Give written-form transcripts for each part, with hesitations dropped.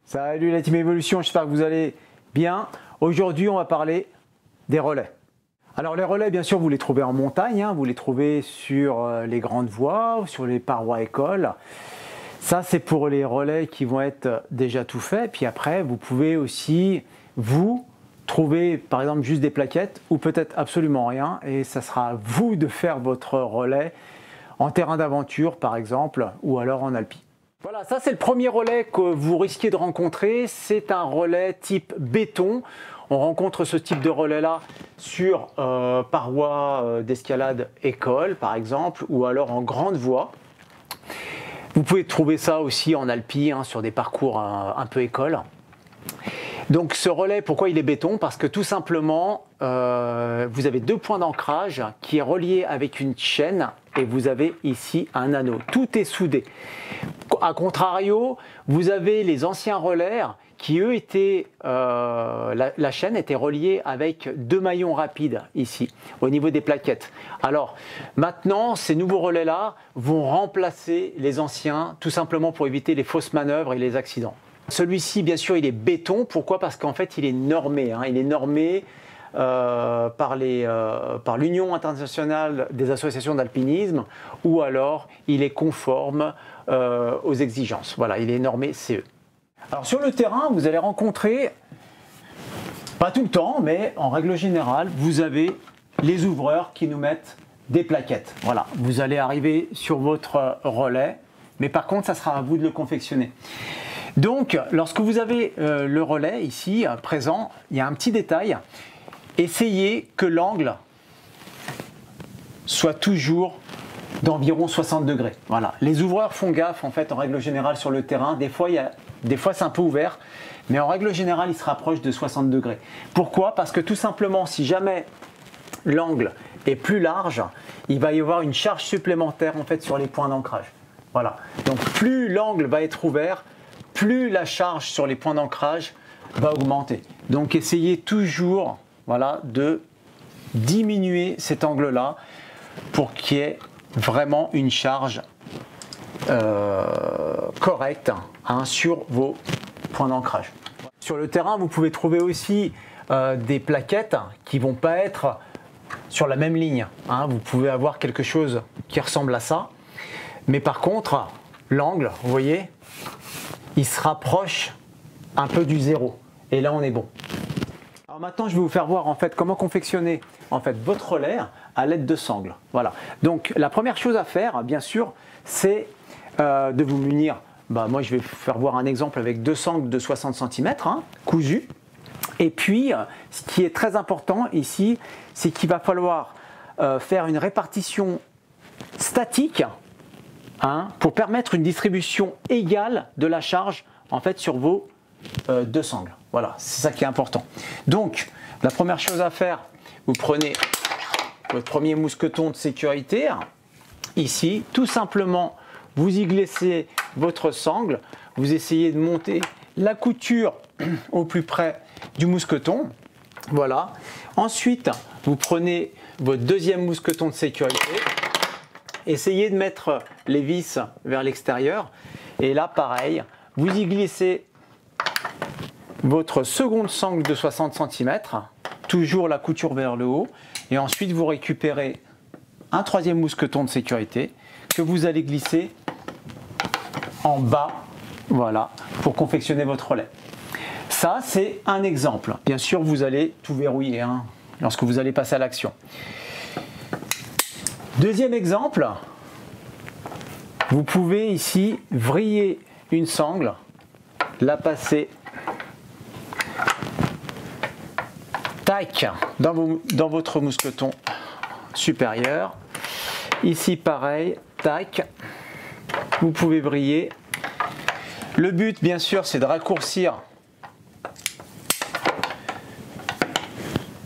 Salut la Team Évolution, j'espère que vous allez bien. Aujourd'hui, on va parler des relais. Alors les relais, bien sûr, vous les trouvez en montagne, vous les trouvez sur les grandes voies, sur les parois écoles. Ça, c'est pour les relais qui vont être déjà tout faits. Puis après, vous pouvez aussi, vous, trouver par exemple juste des plaquettes ou peut-être absolument rien. Et ça sera à vous de faire votre relais en terrain d'aventure, par exemple, ou alors en alpi. Voilà, ça c'est le premier relais que vous risquez de rencontrer. C'est un relais type béton. On rencontre ce type de relais-là sur parois d'escalade école, par exemple, ou alors en grande voie. Vous pouvez trouver ça aussi en alpi, sur des parcours un peu école. Donc ce relais, pourquoi il est béton? Parce que tout simplement, vous avez deux points d'ancrage qui est relié avec une chaîne et vous avez ici un anneau. Tout est soudé. A contrario, vous avez les anciens relais qui eux étaient, la chaîne était reliée avec deux maillons rapides ici, au niveau des plaquettes. Alors maintenant, ces nouveaux relais-là vont remplacer les anciens, tout simplement pour éviter les fausses manœuvres et les accidents. Celui-ci, bien sûr, il est béton. Pourquoi? Parce qu'en fait, il est normé. Il est normé par l'Union internationale des associations d'alpinisme, ou alors il est conforme aux exigences. Voilà, il est normé CE. Alors sur le terrain, vous allez rencontrer, pas tout le temps, mais en règle générale, vous avez les ouvreurs qui nous mettent des plaquettes. Voilà, vous allez arriver sur votre relais, mais par contre, ça sera à vous de le confectionner. Donc, lorsque vous avez le relais ici présent, il y a un petit détail. Essayez que l'angle soit toujours d'environ 60 degrés. Voilà. Les ouvreurs font gaffe en fait en règle générale sur le terrain. Des fois c'est un peu ouvert, mais en règle générale, il se rapproche de 60 degrés. Pourquoi? Parce que tout simplement, si jamais l'angle est plus large, il va y avoir une charge supplémentaire en fait sur les points d'ancrage. Voilà. Donc plus l'angle va être ouvert, plus la charge sur les points d'ancrage va augmenter. Donc essayez toujours, voilà, de diminuer cet angle-là pour qu'il y ait vraiment une charge correcte sur vos points d'ancrage. Sur le terrain, vous pouvez trouver aussi des plaquettes qui ne vont pas être sur la même ligne. Vous pouvez avoir quelque chose qui ressemble à ça. Mais par contre, l'angle, vous voyez, il se rapproche un peu du zéro. Et là, on est bon. Alors maintenant, je vais vous faire voir en fait comment confectionner en fait votre relais à l'aide de sangles. Voilà. Donc la première chose à faire, bien sûr, c'est de vous munir. Moi, je vais vous faire voir un exemple avec deux sangles de 60 cm cousues. Et puis, ce qui est très important ici, c'est qu'il va falloir faire une répartition statique pour permettre une distribution égale de la charge en fait sur vos deux sangles. Voilà, c'est ça qui est important. Donc, la première chose à faire, vous prenez votre premier mousqueton de sécurité. Ici, tout simplement, vous y glissez votre sangle. Vous essayez de monter la couture au plus près du mousqueton. Voilà. Ensuite, vous prenez votre deuxième mousqueton de sécurité. Essayez de mettre les vis vers l'extérieur. Et là, pareil, vous y glissez votre seconde sangle de 60 cm, toujours la couture vers le haut. Et ensuite, vous récupérez un troisième mousqueton de sécurité que vous allez glisser en bas, voilà, pour confectionner votre relais. Ça, c'est un exemple. Bien sûr, vous allez tout verrouiller lorsque vous allez passer à l'action. Deuxième exemple, vous pouvez ici vriller une sangle, la passer tac dans votre mousqueton supérieur. Ici pareil, tac, vous pouvez vriller. Le but bien sûr c'est de raccourcir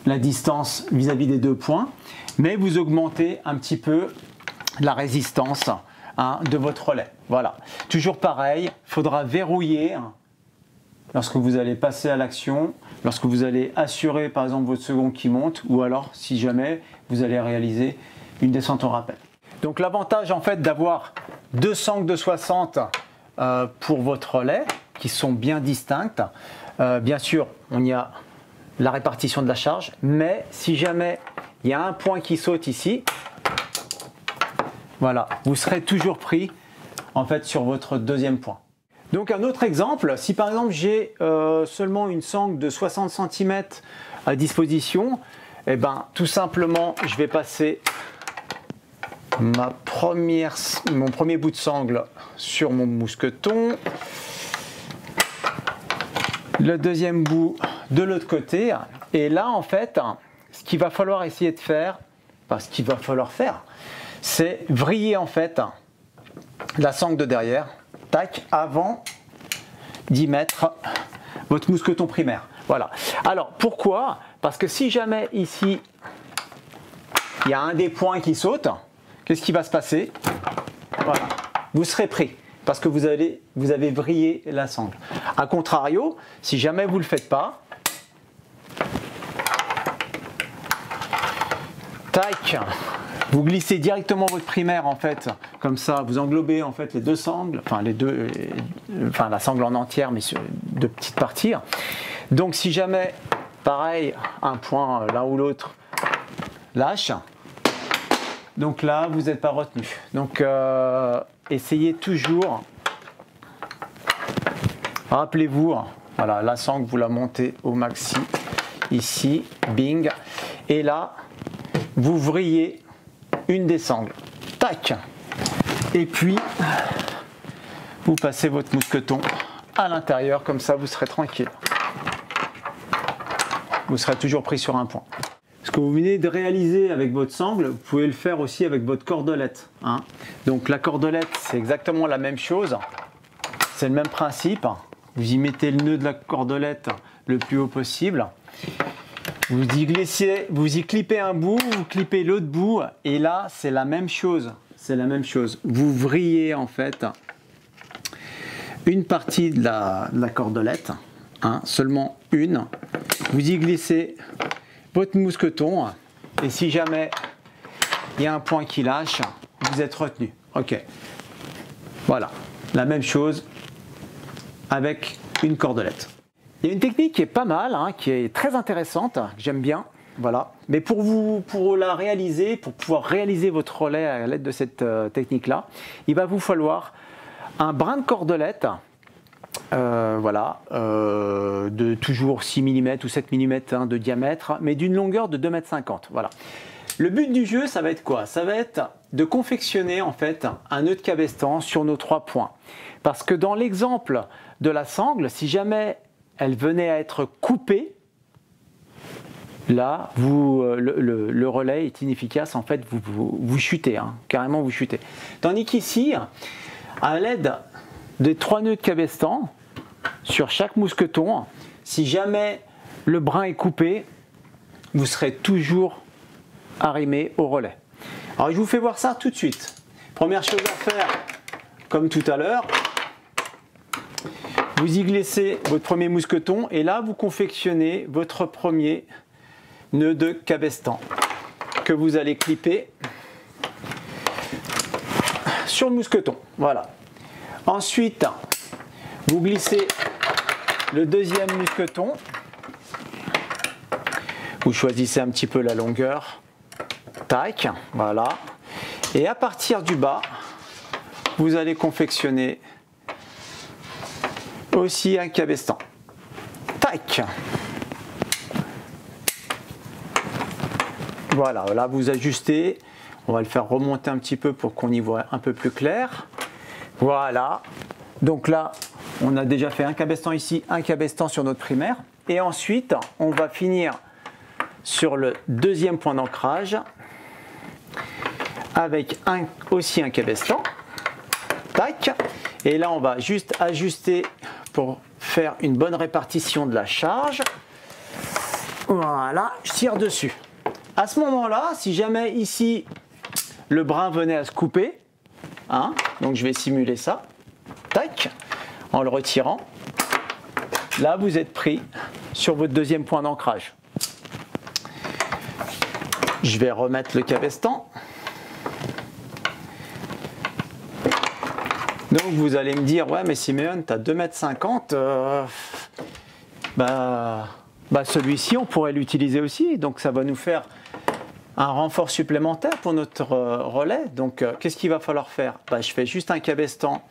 la distance vis-à-vis des deux points, mais vous augmentez un petit peu la résistance de votre relais. Voilà, toujours pareil, il faudra verrouiller lorsque vous allez passer à l'action, lorsque vous allez assurer par exemple votre second qui monte, ou alors si jamais vous allez réaliser une descente en rappel. Donc l'avantage en fait d'avoir deux sangles de 60 pour votre relais, qui sont bien distinctes. Bien sûr, on y a la répartition de la charge, mais si jamais il y a un point qui saute ici, voilà, vous serez toujours pris en fait sur votre deuxième point. Donc un autre exemple, si par exemple j'ai seulement une sangle de 60 cm à disposition, et ben tout simplement je vais passer mon premier bout de sangle sur mon mousqueton, le deuxième bout de l'autre côté, et là en fait ce qu'il va falloir essayer de faire, c'est vriller en fait la sangle de derrière, tac, avant d'y mettre votre mousqueton primaire. Voilà. Alors pourquoi? Parce que si jamais ici il y a un des points qui saute, qu'est-ce qui va se passer? Voilà, vous serez pris parce que vous avez vrillé la sangle. A contrario, si jamais vous ne le faites pas, tac, vous glissez directement votre primaire en fait, comme ça, vous englobez en fait les deux sangles, enfin la sangle en entière, mais sur de petites parties. Donc si jamais, pareil, un point l'un ou l'autre lâche, donc là vous n'êtes pas retenu. Donc essayez toujours, rappelez-vous, voilà, la sangle vous la montez au maxi, ici, bing, et là vous vrillez une des sangles, tac, et puis vous passez votre mousqueton à l'intérieur, comme ça vous serez tranquille, vous serez toujours pris sur un point. Ce que vous venez de réaliser avec votre sangle, vous pouvez le faire aussi avec votre cordelette, hein. Donc la cordelette, c'est exactement la même chose, c'est le même principe, vous y mettez le nœud de la cordelette le plus haut possible. Vous y glissez, vous y clippez un bout, vous clippez l'autre bout, et là c'est la même chose. C'est la même chose. Vous vrillez en fait une partie de la cordelette, hein, seulement une. Vous y glissez votre mousqueton, et si jamais il y a un point qui lâche, vous êtes retenu. Ok. Voilà. La même chose avec une cordelette. Il y a une technique qui est pas mal, hein, qui est très intéressante, que j'aime bien, voilà. Mais pour la réaliser, pour pouvoir réaliser votre relais à l'aide de cette technique-là, il va vous falloir un brin de cordelette, voilà, de toujours 6 mm ou 7 mm hein, de diamètre, mais d'une longueur de 2,50 m, voilà. Le but du jeu, ça va être quoi? Ça va être de confectionner en fait un nœud de cabestan sur nos 3 points. Parce que dans l'exemple de la sangle, si jamais elle venait à être coupée, là, le relais est inefficace, en fait, vous chutez, hein, carrément vous chutez. Tandis qu'ici, à l'aide des 3 nœuds de cabestan, sur chaque mousqueton, si jamais le brin est coupé, vous serez toujours arrimé au relais. Alors, je vous fais voir ça tout de suite. Première chose à faire, comme tout à l'heure, vous y glissez votre premier mousqueton et là vous confectionnez votre premier nœud de cabestan que vous allez clipper sur le mousqueton. Voilà. Ensuite, vous glissez le deuxième mousqueton. Vous choisissez un petit peu la longueur. Tac, voilà. Et à partir du bas, vous allez confectionner aussi un cabestan. Tac. Voilà, là vous ajustez. On va le faire remonter un petit peu pour qu'on y voit un peu plus clair. Voilà. Donc là, on a déjà fait un cabestan ici, un cabestan sur notre primaire. Et ensuite, on va finir sur le deuxième point d'ancrage avec aussi un cabestan. Tac. Et là, on va juste ajuster pour faire une bonne répartition de la charge. Voilà, je tire dessus. À ce moment-là, si jamais ici le brin venait à se couper, hein, donc je vais simuler ça, tac, en le retirant, là vous êtes pris sur votre deuxième point d'ancrage. Je vais remettre le cabestan. Donc vous allez me dire, ouais mais Siméon, tu as 2,50 m, celui-ci on pourrait l'utiliser aussi, donc ça va nous faire un renfort supplémentaire pour notre relais. Donc qu'est-ce qu'il va falloir faire? Je fais juste un cabestan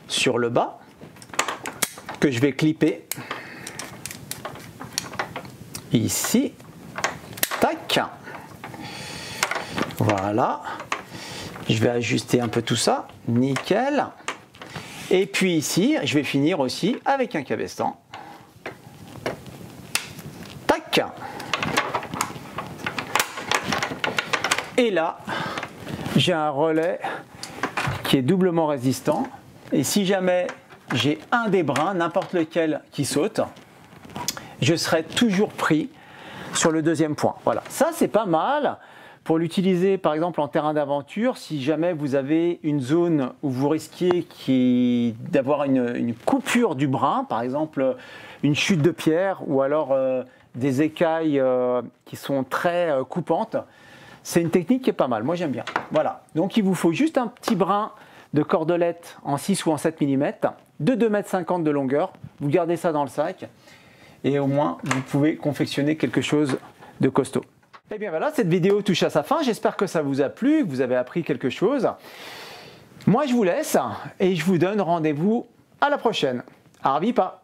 sur le bas, que je vais clipper ici, tac, voilà, je vais ajuster un peu tout ça, nickel. Et puis ici, je vais finir aussi avec un cabestan. Tac. Et là, j'ai un relais qui est doublement résistant. Et si jamais j'ai un des brins, n'importe lequel, qui saute, je serai toujours pris sur le deuxième point. Voilà, ça c'est pas mal. Pour l'utiliser par exemple en terrain d'aventure, si jamais vous avez une zone où vous risquez d'avoir une coupure du brin, par exemple une chute de pierre ou alors des écailles qui sont très coupantes, c'est une technique qui est pas mal, moi j'aime bien. Voilà, donc il vous faut juste un petit brin de cordelette en 6 ou en 7 mm, de 2,50 m de longueur, vous gardez ça dans le sac et au moins vous pouvez confectionner quelque chose de costaud. Et bien voilà, cette vidéo touche à sa fin. J'espère que ça vous a plu, que vous avez appris quelque chose. Moi, je vous laisse et je vous donne rendez-vous à la prochaine. Arvipa!